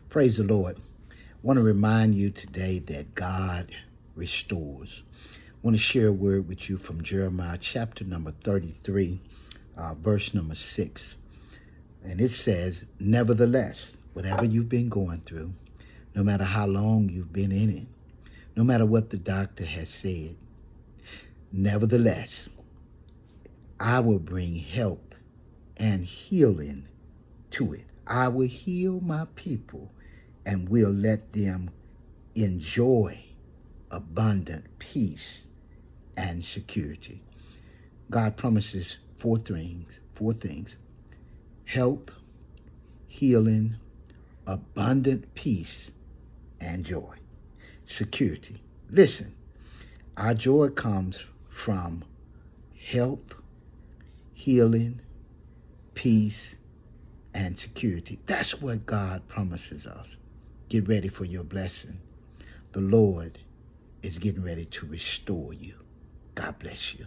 Praise the Lord. I want to remind you today that God restores. I want to share a word with you from Jeremiah chapter number 33, verse number 6. And it says, nevertheless, whatever you've been going through, no matter how long you've been in it, no matter what the doctor has said, nevertheless, I will bring health and healing to it. I will heal my people and will let them enjoy abundant peace and security. God promises four things: health, healing, abundant peace, and joy. Security. Listen, our joy comes from health, healing, peace, and security. That's what God promises us. Get ready for your blessing. The Lord is getting ready to restore you. God bless you.